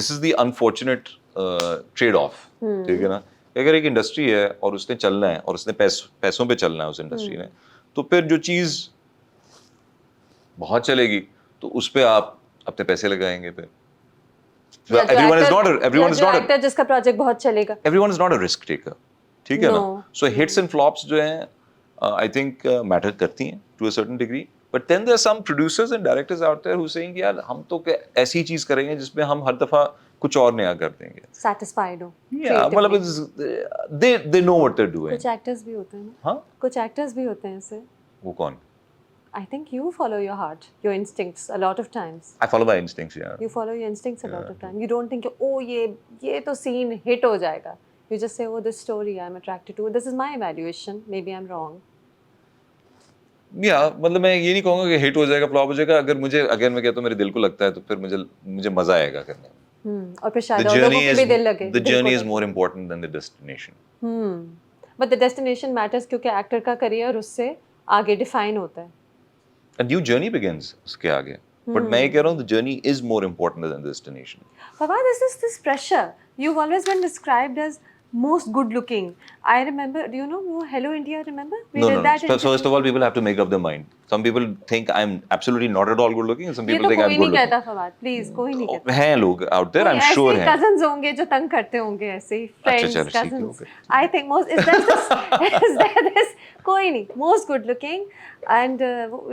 this is the unfortunate trade off, ठीक है ना, अगर एक इंडस्ट्री है और उसने चलना है और उसने पैसों पे चलना है उस इंडस्ट्री ने, तो फिर जो चीज बहुत चलेगी तो उस पे आप अपने पैसे लगाएंगे फिर। Everyone is not एक्टर जिसका प्रोजेक्ट बहुत चलेगा। everyone is not a risk taker, ठीक है ना? No. So hits and flops जो हैं, I think matter करती हैं to a certain degree. But then there are some producers and directors out there who are saying यार हम तो ऐसी चीज करेंगे जिसमें हम हर दफा कुछ और नया कर देंगे। Satisfied हो। Yeah, मतलब they know what they're doing. कुछ एक्टर्स भी होते हैं ना? हाँ? कुछ एक्टर्स भी होते हैं ऐसे। वो कौन? I think you follow your heart, your instincts a lot of times. I follow my instincts, yeah. You follow your instincts a lot of time. You don't think, oh ये तो scene hit हो जाएगा. You just say, oh this story I'm attracted to. This is my evaluation. Maybe I'm wrong. Yeah, मतलब मैं ये नहीं कहूँगा कि हिट हो जाएगा, फ्लॉप हो जाएगा। अगर मैं कहता हूँ मेरे दिल को लगता है तो फिर मुझे मजा आएगा करने में। और फिर शायद और लोगों को भी दिल लगे। The journey is more important than the destination. But the destination matters क्योंकि एक्टर का करियर उससे आगे डिफाइन होता है। A new journey begins उसके आगे। But मैं ये कह रहा हूँ the journey is more important than the destination. Papa, this pressure. You've always been described as most good looking. I remember, do you know Hello India, remember? We did that No. First of all, people have to make up their mind. Some people think I'm absolutely not at all good looking, and some people think I'm good looking. ये तो कोई नहीं कहता Fawad, please, कोई नहीं कहता। हैं लोग out there, I'm sure हैं। ऐसे cousins होंगे जो तंग करते होंगे ऐसे friends, cousins. I think most is there this कोई नहीं, most good looking, and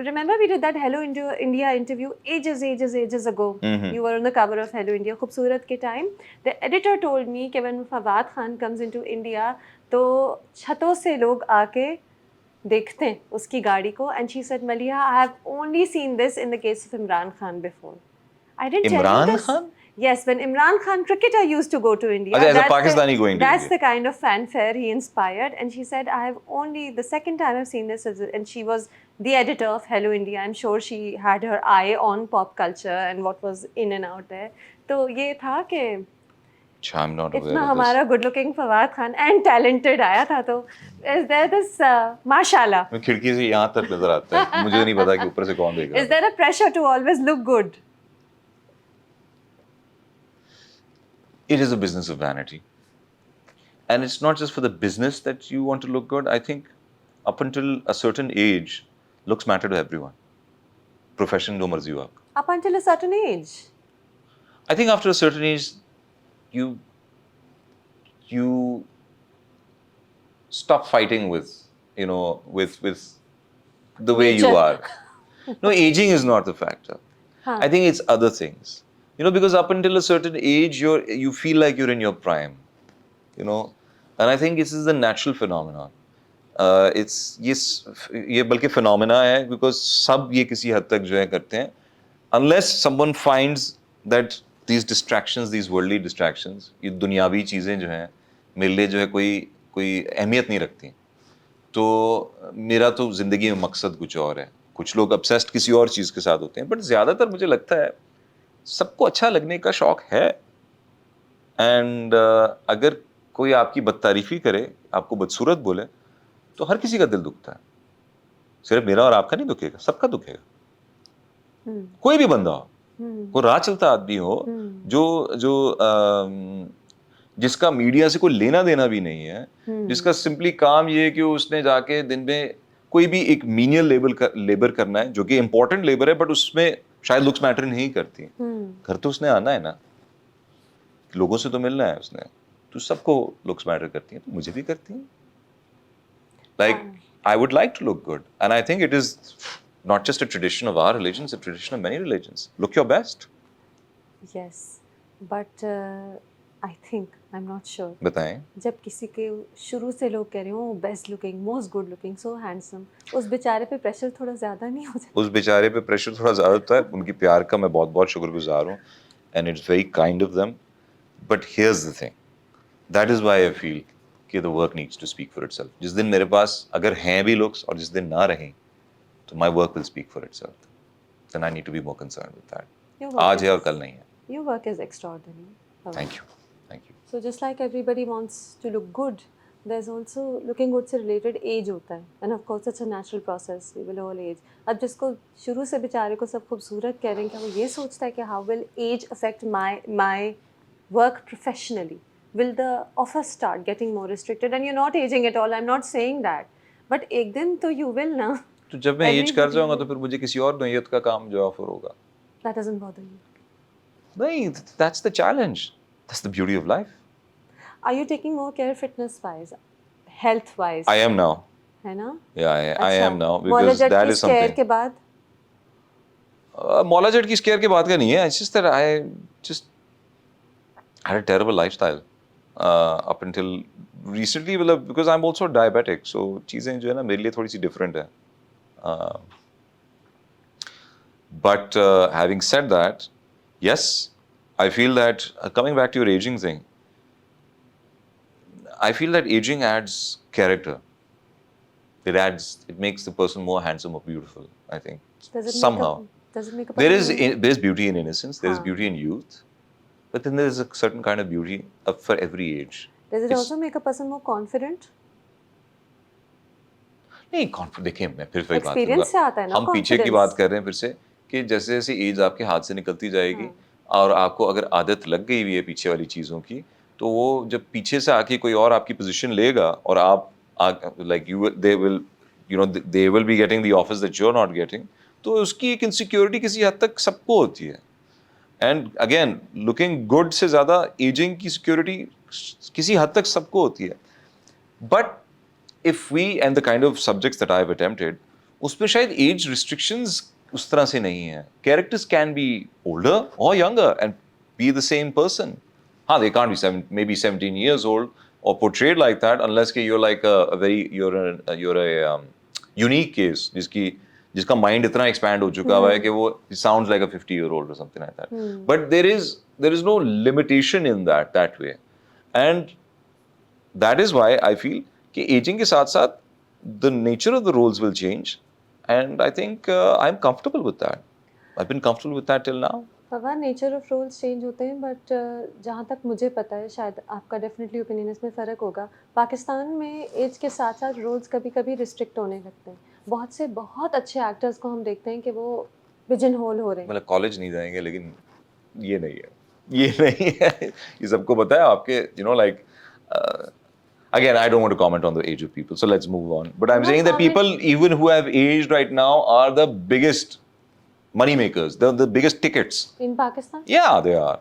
remember we did that Hello India interview ages ago. You were on the cover of Hello India, खूबसूरत के time. The editor told me कि when Fawad Khan comes into India, तो छतों से लोग आके देखते हैं उसकी गाड़ी को, and she said, Maliha, I have only seen this in the case of Imran Khan before. I didn't tell you this. Imran Khan? Yes, when Imran Khan, cricketer, used to go to India. As a Pakistani going to That's India. the kind of fanfare he inspired. And she said, I have only, the second time I've seen this, and she was the editor of Hello India. I'm sure she had her eye on pop culture and what was in and out there. तो ये था कि I'm not aware इतना of हमारा good looking Fawad Khan and talented आया था, तो is there this माशाल्लाह? मैं खिड़की से यहाँ तक नजर आता है, मुझे नहीं पता कि ऊपर से कौन देख रहा है। Is there a pressure to always look good? It is a business of vanity. And it's not just for the business that you want to look good. I think up until a certain age, looks matter to everyone. Profession जो मर्जी हो आप। Up until a certain age. I think after a certain age, you stop fighting with the way you Nature. are. No, aging is not the factor. हाँ. I think it's other things. You know, because up until a certain age, you feel like you're in your prime. You know, and I think this is the natural phenomenon. It's ये बल्कि phenomena है because सब ये किसी हद तक जो है करते हैं. Unless someone finds that these distractions, these worldly distractions, ये दुनियावी चीजें जो हैं मेरे लिए जो है कोई अहमियत नहीं रखती. तो मेरा तो जिंदगी में मकसद कुछ और है. कुछ लोग obsessed किसी और चीज के साथ होते हैं, बट ज्यादातर मुझे लगता है सबको अच्छा लगने का शौक है. एंड अगर कोई आपकी बदतारीफी करे, आपको बदसूरत बोले, तो हर किसी का दिल दुखता है. सिर्फ मेरा और आपका नहीं दुखेगा, सबका दुखेगा. कोई भी बंदा हो, कोई राह चलता आदमी हो, जो जिसका मीडिया से कोई लेना देना भी नहीं है, जिसका सिंपली काम ये है कि उसने जाके दिन में कोई भी एक मीनियल लेबर करना है, जो कि इंपॉर्टेंट लेबर है, बट उसमें शायद लुक्स मैटर नहीं करती. घर तो उसने आना है ना, लोगों से तो मिलना है उसने, तो सबको लुक्स मैटर करती हैं, तो मुझे भी करती हैं. Like, I would like to look good, and I think it is not just a tradition of our religion, it's a tradition of many religions. Look your best. Yes, but I think I'm not sure. बताएं. जब किसी के शुरू से लोग कह रहे हो best looking, most good looking, सो हैंडसम, उस बेचारे पे प्रेशर थोड़ा ज्यादा नहीं हो जाता? उस बेचारे पे प्रेशर थोड़ा ज्यादा होता है. उनकी प्यार का मैं बहुत बहुत शुक्रगुजार हूँ, and it's very kind of them. But here's the thing. That is why I feel कि the work needs to speak for itself. जिस दिन मेरे पास अगर हैं भी looks और जिस दिन ना रहें, तो my work will speak for itself. Then I need to be more concerned with that. आज है और कल नहीं है. Your work is extraordinary. Thank you. Thank you. So just like everybody wants to look good, there's also looking good से related age होता है. And of course it's a natural process. We will all age. अब जिसको शुरू से बेचारे को सब खूबसूरत कह रहे हैं, क्या वो ये सोचता है कि how will age affect my work professionally? Will the offers start getting more restricted? And you're not aging at all. I'm not saying that. But एक दिन तो you will ना. तो जब मैं एज कर जाऊंगा तो फिर मुझे किसी और नौयत का काम जो ऑफर होगा. That doesn't bother you. नहीं, that's the challenge. That's the beauty of life. Are you taking more care fitness wise, health wise? I am now. है ना? Yeah, I am now because मौलाजट that की is scare something. के बाद मौलाजट की square के बाद का नहीं है. It's just that I just had a terrible lifestyle up until recently, मतलब because I'm also diabetic, so चीजें जो है ना मेरे लिए थोड़ी सी different है. But having said that, yes, I feel that coming back to your aging thing, I feel that aging adds character. It makes the person more handsome or beautiful, I think. Somehow. Does it make a There's beauty in innocence, there is हाँ. beauty in youth, but then there is a certain kind of beauty for every age. Does it It's- also make a person more confident? नहीं, देखिए मैं फिर वही बात Experience से आता है करूंगा. ना हम पीछे की confidence. बात कर रहे हैं फिर से कि जैसे जैसे एज आपके हाथ से निकलती जाएगी और आपको अगर आदत लग गई हुई है पीछे वाली चीज़ों की, तो वो जब पीछे से आके कोई और आपकी पोजीशन लेगा और आप like they will be getting the offers that you are not getting, तो उसकी एक इनसिक्योरिटी किसी हद तक सबको होती है. एंड अगेन लुकिंग गुड से ज़्यादा एजिंग की सिक्योरिटी किसी हद तक सबको होती है. But if we and the kind of subjects that I've attempted, उसमें शायद age restrictions उस तरह से नहीं है. Characters can be older or younger and be the same person. हाँ, they can't be maybe 17 years old or portrayed like that unless कि you're like you're a unique case जिसका mind इतना expand हो चुका हुआ है कि वो sounds like a 50-year-old or something like that. But there is no limitation in that way, and that is why I feel कि एजिंग के साथ साथ the nature of the roles will change, and I think I'm comfortable with that. I've been comfortable with that till now. पवार nature of roles change होते हैं, but जहाँ तक मुझे पता है, शायद आपका डेफिनेटली ओपिनियन इसमें फ़र्क होगा, पाकिस्तान में एज के साथ साथ रोल्स कभी कभी रिस्ट्रिक्ट होने लगते हैं. बहुत अच्छे एक्टर्स को हम देखते हैं कि वो पिजन होल हो रहे हैं. मतलब कॉलेज नहीं जाएंगे, लेकिन ये नहीं है ये सबको पता है आपके, you know, like again, I don't want to comment on the age of people, so let's move on. But I'm No, saying that sorry. people even who have aged right now are the biggest money makers, the biggest tickets. In Pakistan Yeah, they are.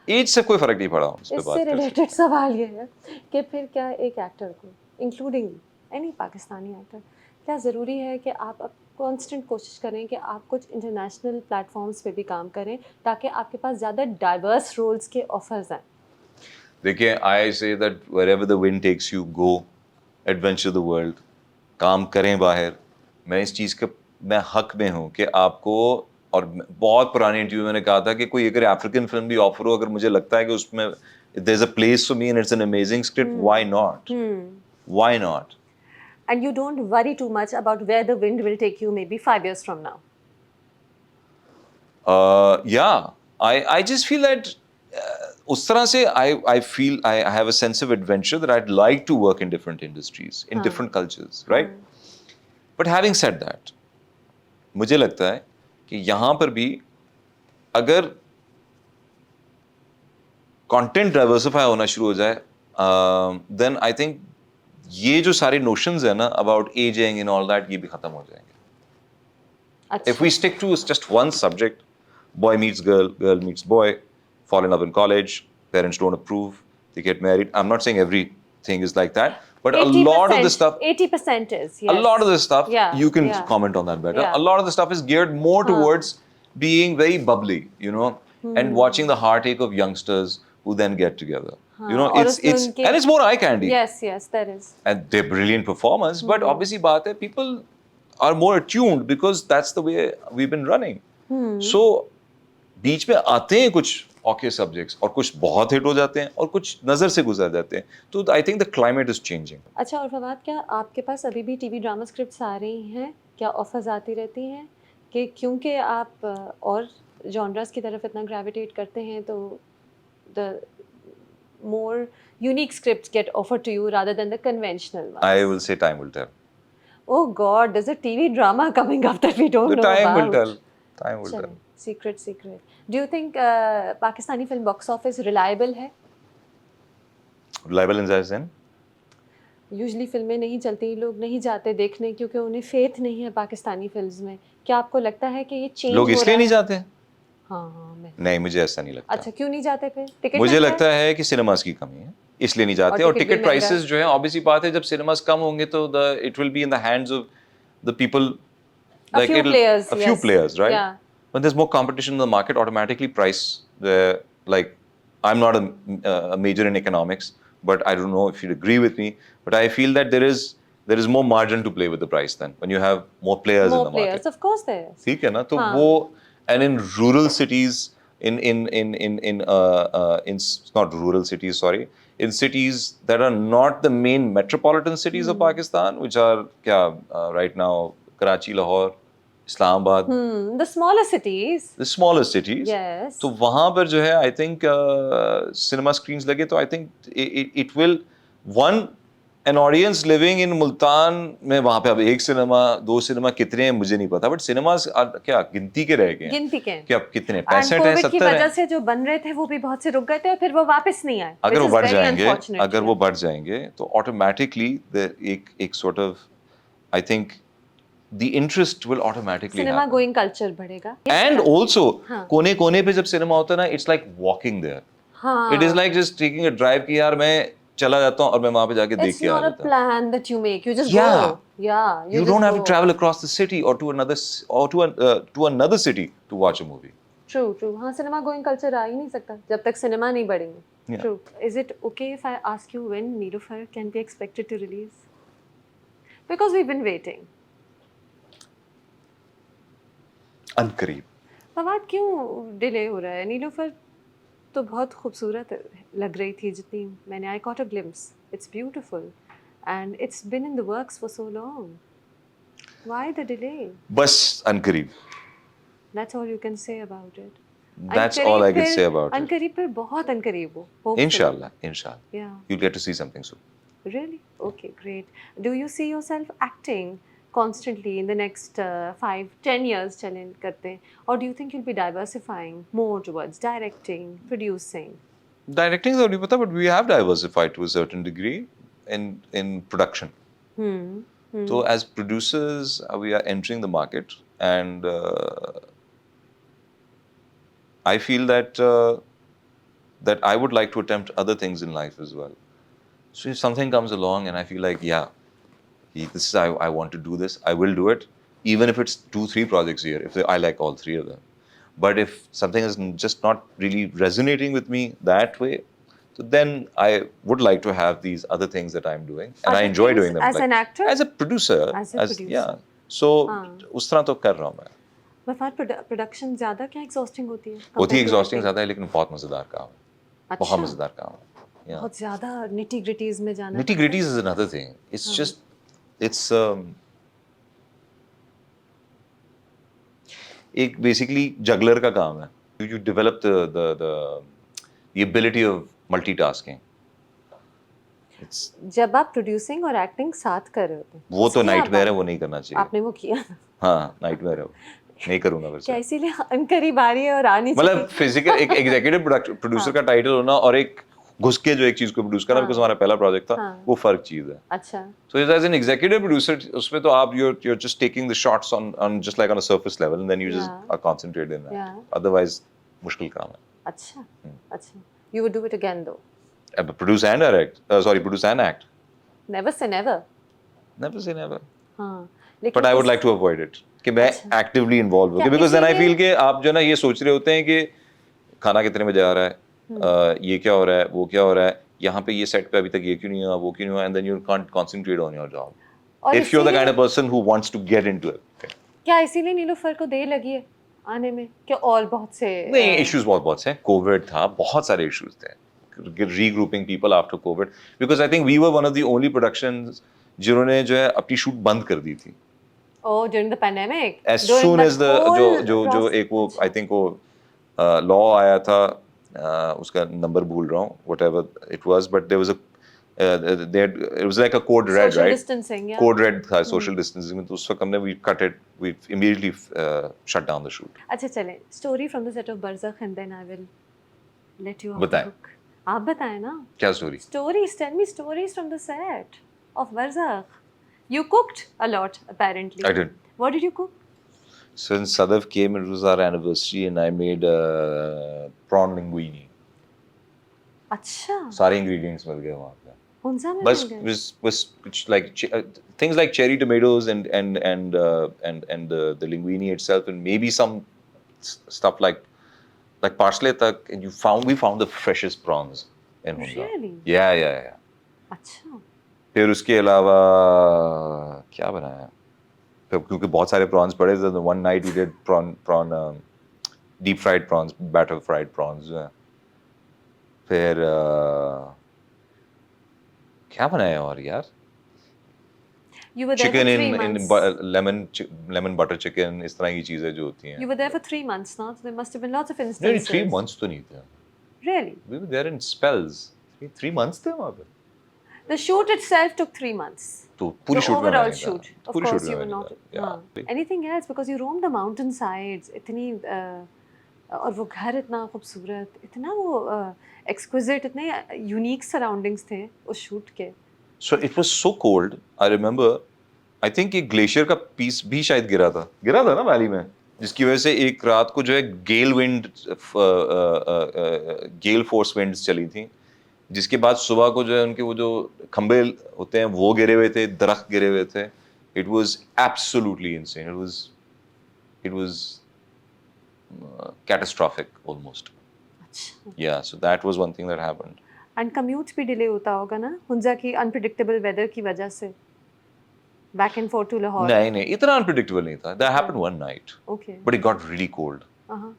Age से कोई फर्क नहीं पड़ा उस पे इससे बात करके. रिलेटेड सवाल ये है कि फिर क्या एक एक्टर को, इंक्लूडिंग एनी पाकिस्तानी एक्टर, क्या ज़रूरी है कि आप कांस्टेंट कोशिश करें कि आप कुछ इंटरनेशनल प्लेटफॉर्म्स पे भी काम करें ताकि आपके पास ज़्यादा डाइवर्स रोल्स के ऑफर्स आएँ? देखिए, I say that wherever the wind takes you, go, adventure the world, काम करें बाहर। मैं इस चीज़ का मैं हक में हूँ कि आपको, और बहुत पुराने इंटरव्यू में मैंने कहा था कि कोई अगर अफ्रीकन फिल्म भी ऑफर हो, अगर मुझे लगता है कि उसमें there's a place for me and it's an amazing script, why not? Why not? And you don't worry too much about where the wind will take you maybe 5 years from now. Yeah, I just feel that उस तरह से I feel I have a sense of adventure that I'd like to work in different industries, in different cultures, right? But having said that, मुझे लगता है कि यहाँ पर भी अगर कंटेंट डाइवर्सिफाई होना शुरू हो जाए, देन आई थिंक ये जो सारे नोशंस है ना about ageing and all that, ये भी खत्म हो जाएंगे. अच्छा. If we stick to just one subject, boy meets girl, girl meets boy, fall in love in college, parents don't approve, they get married. I'm not saying everything is like that, but a lot of the stuff, 80% is, a yes. lot of the stuff, Yeah, you can yeah. comment on that better. Yeah. A lot of the stuff is geared more towards being very bubbly, you know, and watching the heartache of youngsters who then get together. You know, और it's उसमें it's उनके- and it's more eye candy. Yes, yes, there is. And they're brilliant performers, but obviously बात है, people are more attuned because that's the way we've been running. So बीच में आते हैं कुछ okay subjects और कुछ बहुत हिट हो जाते हैं और कुछ नजर से गुजर जाते हैं. तो I think the climate is changing. अच्छा, और फवाद, क्या आपके पास अभी भी टीवी ड्रामा स्क्रिप्ट्स आ रही हैं? क्या ऑफर्स आती रहती हैं? कि क्योंकि आप और जॉनरास की तरफ इतना ग्रेविटेट करते हैं तो the more unique scripts get offered to you rather than the conventional ones. I will say time will tell. Oh God, there's a TV drama coming up that we don't The know time about. will tell. Time will चलें, tell. secret. Do you think Pakistani film box office reliable है? Reliable in that sense? Usually फिल्में नहीं चलती, लोग नहीं जाते देखने क्योंकि उन्हें फेथ नहीं है पाकिस्तानी फिल्म्स में. क्या आपको लगता है कि ये चेंज हो लोग रहा इसलिए है? नहीं जाते? हाँ, मैं. नहीं, मुझे ऐसा नहीं लगता. अच्छा, क्यों नहीं जाते फिर? टिकट मुझे महंगा लगता है कि सिनेमास की कमी है, इसलिए नहीं जाते. और टिकट भी टिकट महंगा प्राइसेस जो है, ऑब्वियसली बात है, जब सिनेमास कम होंगे तो it will be in the hands of the people, A few players, a few yes. players, right? Yeah. When there's more competition in the market, automatically price, like, I'm not a major in economics, but I don't know if you'd agree with me, but I feel that there is more margin to play with the price then when you have more players in More the players, market. of course there is. ठीक है ना? तो हाँ. वो, and in rural cities, it's not rural cities, sorry, in cities that are not the main metropolitan cities of Pakistan, which are right now Karachi, Lahore, Islamabad, The smaller cities. the smaller cities. Yes. तो वहाँ पर जो है, I think cinema screens लगे तो I think it will, one, an audience living in Multan में, वहाँ पे अब एक सिनेमा, दो सिनेमा कितने हैं मुझे नहीं पता, बट सिनेमास क्या गिनती के रह गए हैं? गिनती के हैं. कि अब कितने, And 65 है, कोविड की 70 वजह है? से जो बन रहे थे वो भी बहुत से रुक गए थे और फिर वो वापस नहीं आए. अगर वो which is बढ़ very जाएंगे, unfortunate, अगर yeah. वो बढ़ जाएंगे तो ऑटोमेटिकली एक sort of, I think the interest will automatically cinema happen. Going culture बढ़ेगा. And also, हाँ. कोने कोने पे जब सिनेमा होता है ना, it's like walking there. हाँ. It is like just taking a drive कि यार मैं चला जाता हूँ और मैं वहाँ पे जाके देख It's के आ not a जाता हूँ. plan that you make. You just Yeah. go. Yeah. You just don't have to go. travel across the city or to another city to watch a movie. True. हाँ, cinema going culture आ ही नहीं सकता जब तक cinema नहीं बढ़ेंगे. Yeah. True. Is it okay if I ask you when Neelufar can be expected to release? Because we've been waiting. अनकरीब. Fawad, क्यों delay हो रहा है? नीलूफर तो बहुत खूबसूरत लग रही थी जितनी मैंने, I caught a glimpse. It's beautiful and it's been in the works for so long. Why the delay? बस अनकरीब. That's all you can say about it. That's all I can say about it. अनकरीब पर बहुत अनकरीब हो. hopefully. Inshallah. Yeah. You'll get to see something soon. Really? Okay, great. Do you see yourself acting constantly in the next 5-10 years? चलें करते हैं. Or do you think you'll be diversifying more towards directing, producing? Directing तो नहीं पता, but we have diversified to a certain degree in production. So as producers, we are entering the market, and I feel that that I would like to attempt other things in life as well. So if something comes along and I feel like, yeah, this is I want to do this, I will do it. even if it's 2-3 projects a year, if I like all three of them. But if something is just not really resonating with me that way, so then I would like to have these other things that I'm doing, and I Other enjoy things doing them. as an actor? As a producer, As a producer. yeah. So हाँ. उस तरह तो कर रहा हूँ मैं. वफार production ज़्यादा क्या एग्जॉस्टिंग होती है? होती है compared to exhausting acting? ज़्यादा है, लेकिन बहुत मज़ेदार काम है. बहुत अच्छा. मज़ेदार काम है. Yeah. बहुत ज़्यादा निटी ग्रिटीज में जाना Nitty पड़ता है? gritties is another thing. It's just, it's एक basically juggler का काम है. You develop the ability of multitasking. It's, जब आप प्रोड्यूसिंग और एक्टिंग साथ कर रहे होते हैं वो तो उसकी आप नाइटमेयर है, बात- वो नहीं करना चाहिए. आपने वो किया हाँ, नाइटमेयर है वो. नहीं करूंगा क्या वैसे. इसीलिए अनकरीब आ रही है और आनी मतलब चाहिए? फिजिकल एक एग्जीक्यूटिव प्रोड्यूसर का टाइटल होना और एक घुस के जो एक चीज को प्रोड्यूस करना, बिकॉज हमारा पहला प्रोजेक्ट था, हाँ. वो फर्क चीज है. अच्छा. So as an executive producer, उसमें तो आप you're just taking the shots on just like on a surface level, and then you just Yeah. are concentrated in that. Yeah. Otherwise, मुश्किल काम है. अच्छा. अच्छा. You would do it again though. Produce and direct. Produce and act. Never say never. Never say never. हाँ. लेकिन But I would इस- like to avoid it. कि मैं अच्छा. actively involved हो, क्या because then I इसीलिए- feel कि आप जो ना ये सोच रहे होते हैं कि खाना कितने बजे आ रहा है, ये क्या हो रहा है, वो क्या हो रहा है, यहाँ पे ये सेट पे अभी तक ये क्यों नहीं हुआ, वो क्यों नहीं हुआ, and then you can't concentrate on your job. और If you're the इसीलिए- kind of person who wants to get into it. क्या इसीलिए नीलूफर को देर लगी है आने में? कि और बहुत से नहीं, इश्यूज बहुत से. कोविड था, बहुत सारे इश्यूज थे. Regrouping people after COVID, because I think we were one of the only productions जिन्होंने जो है अपनी शूट बंद कर दी थी. Oh, during the pandemic. As During soon that as the whole जो process- एक वो अच्छा. I think वो law आया था, उसका नंबर भूल रहा हूँ, whatever it was, but there was a it was like a code red, Social right? distancing, yeah. Code red था social distancing में, तो उस वक्त हमने we cut it, we immediately shut down the shoot. अच्छा चलें. Story from the set of Barzakh and then I will let you off बताएं. the hook. आप बताएं ना. क्या story? Stories. Tell me stories from the set of Barzakh. You cooked a lot apparently. I did. What did you cook? So when Sadav came, it was our anniversary, and I made prawn linguine. अच्छा. सारे ingredients मिल गए वहाँ पे. कौन-सा में बस मिल गया? was like things like cherry tomatoes and the linguine itself, and maybe some stuff like parsley tak, and we found the freshest prawns in Hunza. Really? Yeah. अच्छा. फिर उसके अलावा क्या बनाया? फिर क्योंकि बहुत सारे prawns पड़े थे, the one night we did prawn deep fried prawns, batter fried prawns. फिर क्या बनाया और यार? You were there Chicken for 3 in months. lemon butter chicken, इस तरह की चीजें जो होती हैं. You were there for 3 months, no? So there must have been lots of नहीं, instances. 3 months तो नहीं थे. Really? We were there in spells. 3 months थे वहाँ पे. The shoot itself took 3 months. तो पूरी The shoot में overall मैंने shoot. कहा. Of पूरी course, shoot you में were मैंने not. कहा. हाँ. Yeah. Anything else? Because you roamed the mountain sides. इतनी और वो घर इतना खूबसूरत, इतना वो exquisite, इतने unique surroundings थे उस shoot के. So it was so cold. I remember. I think एक ग्लेशियर का पीस भी शायद गिरा था ना वैली में, जिसकी वजह से एक रात को जो है गेल फोर्स विंड्स चली थी, जिसके बाद सुबह को जो है उनके वो जो खंबे होते हैं वो गिरे हुए थे, दरख्त गिरे हुए थे. It was absolutely insane. It was catastrophic almost. अच्छा. Yeah, so that was one thing that happened. And commute भी delay होता होगा ना हुंजा की unpredictable weather की वजह से. Back and forth to Lahore. नहीं, इतना unpredictable नहीं था. That happened one night. Okay. But it got really cold. Uh-huh.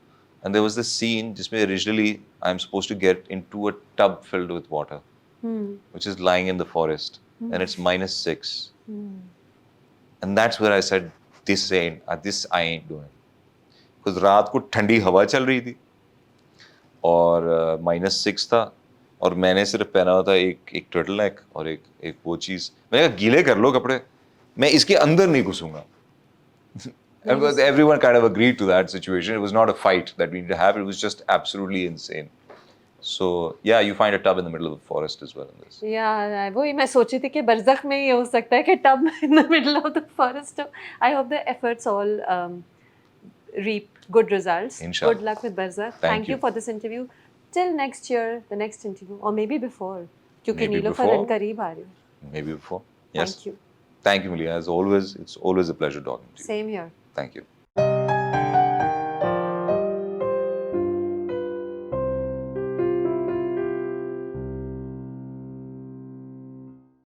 And there was this scene जिसमें originally I'm supposed to get into a tub filled with water, which is lying in the forest, and it's -6. And that's where I said, this I ain't doing. Because रात को ठंडी हवा चल रही थी और -6 था, और मैंने सिर्फ पहना हुआ था एक टर्टल नेक और एक वो चीज़. मैंने कहा गीले कर लो कपड़े, मैं इसके अंदर नहीं घुसूंगा. Everyone kind of agreed to that situation. It was not a fight that we need to have. It was just absolutely insane. So yeah, you find a tub in the middle of the forest as well in this. Yeah, वही मैं सोची थी कि बरज़ख में ये हो सकता है कि tub in the middle of the forest. I hope the efforts all reap good results. Inshallah. Good luck with Barzakh. Thank you you for this interview. Till next year, the next interview, or maybe before, क्योंकि Maybe Nilofar before. करीब आ रही हो. Maybe before. Yes. Thank you. Thank you, Malia. As always, it's always a pleasure talking to you. Same here. Thank you.